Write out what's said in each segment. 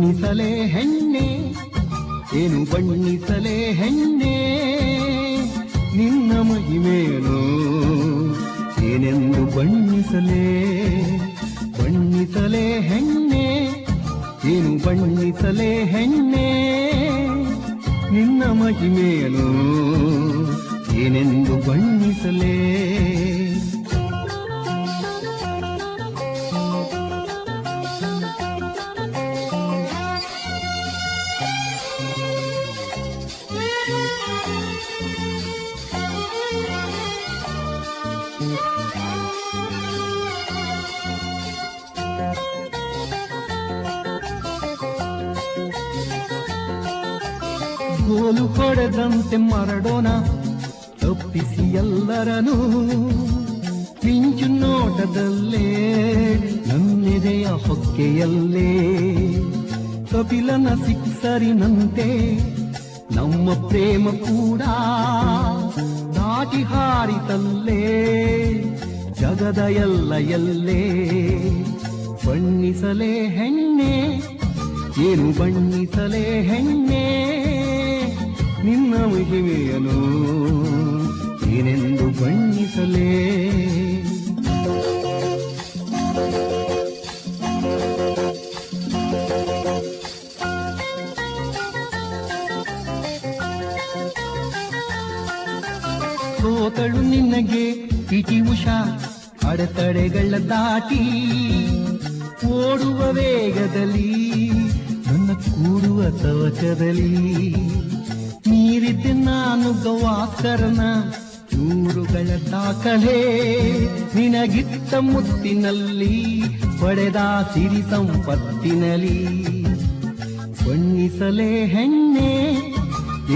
ಬಣ್ಣಿಸಲೇ ಹೆಣ್ಣೆ, ಏನು ಬಣ್ಣಿಸಲೇ ಹೆಣ್ಣೆ, ನಿನ್ನ ಮಹಿಮೇನು ಏನೆಂದು ಬಣ್ಣಿಸಲೇ, ಬಣ್ಣಿಸಲೇ ಹೆಣ್ಣೆ, ಏನು ಬಣ್ಣಿಸಲೇ ಹೆಣ್ಣೆ, ನಿನ್ನ ಮಹಿಮೇನು ಏನೆಂದು ಬಣ್ಣಿಸಲೇ. ಗೋಲು ಹೊಡೆದಂತೆ ಮರಡೋಣ ತಪ್ಪಿಸಿ ಎಲ್ಲರನು, ಮಿಂಚು ನೋಟದಲ್ಲೇ ನನ್ನೆದೆಯ ಹೊಕ್ಕೆಯಲ್ಲೇ, ಕಪಿಲನ ಸಿಕ್ಸರಿನಂತೆ ನಮ್ಮ ಪ್ರೇಮ ಕೂಡ ದಾಟಿ ಹಾರಿತಲ್ಲೇ, ಜಗದ ಎಲ್ಲ ಎಲ್ಲೇ. ಬಣ್ಣಿಸಲೇ ಹೆಣ್ಣೆ, ಏನು ಬಣ್ಣಿಸಲೇ ಹೆಣ್ಣೆ, ನಿನ್ನ ಮಹಿಮೆಯನು ಏನೆಂದು ಬಣ್ಣಿಸಲೇ. ಸೋತಳು ನಿನಗೆ ಪಿಟಿ ಉಷಾ, ಅಡೆತಡೆಗಳ ದಾಟಿ ಓಡುವ ವೇಗದಲ್ಲಿ, ನನ್ನ ಕೂಡುವ ತವಕದಲ್ಲಿ, ಮೀರಿದ್ದೆ ನಾನು ಗವಾಸ್ಕರನ ಚೂರುಗಳ ದಾಖಲೆ, ನಿನಗಿತ್ತ ಮುತ್ತಿನಲ್ಲಿ ಪಡೆದ ಸಿರಿ ಸಂಪತ್ತಿನಲ್ಲಿ. ಬಣ್ಣಿಸಲೇ ಹೆಣ್ಣೆ,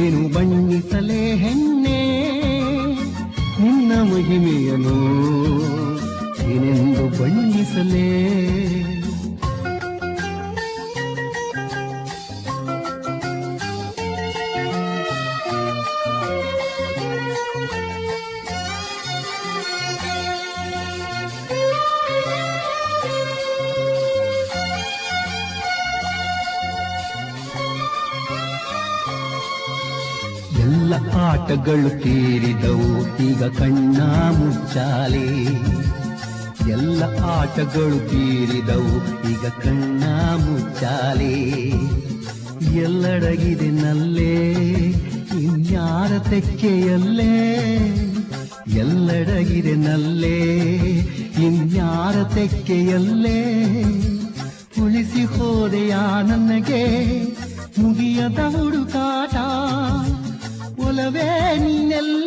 ಏನು ಬಣ್ಣಿಸಲೇ ಹೆಣ್ಣೆ, ನಿನ್ನ ಮಹಿಮೆಯನು ಏನೆಂದು ಬಣ್ಣಿಸಲೇ. ಎಲ್ಲ ಆಟಗಳು ತೀರಿದವು ಈಗ ಕಣ್ಣ ಮುಚ್ಚಾಲೆ, ಎಲ್ಲ ಆಟಗಳು ತೀರಿದವು ಈಗ ಕಣ್ಣ ಮುಚ್ಚಾಲೆ. ಎಲ್ಲಡಗಿದೆ ನಲ್ಲೇ ಇನ್ಯಾರ ತೆಕ್ಕೆಯಲ್ಲೇ, ಎಲ್ಲಡಗಿದೆ ನಲ್ಲೇ ಇನ್ಯಾರ ತೆಕ್ಕೆಯಲ್ಲೇ. ಉಳಿಸಿ ಹೋದೆಯ ನನಗೆ ಮುಗಿಯದ ಹುಡುಕಾಟ, ಒಲವೇ ನೀನೆಲ್ಲ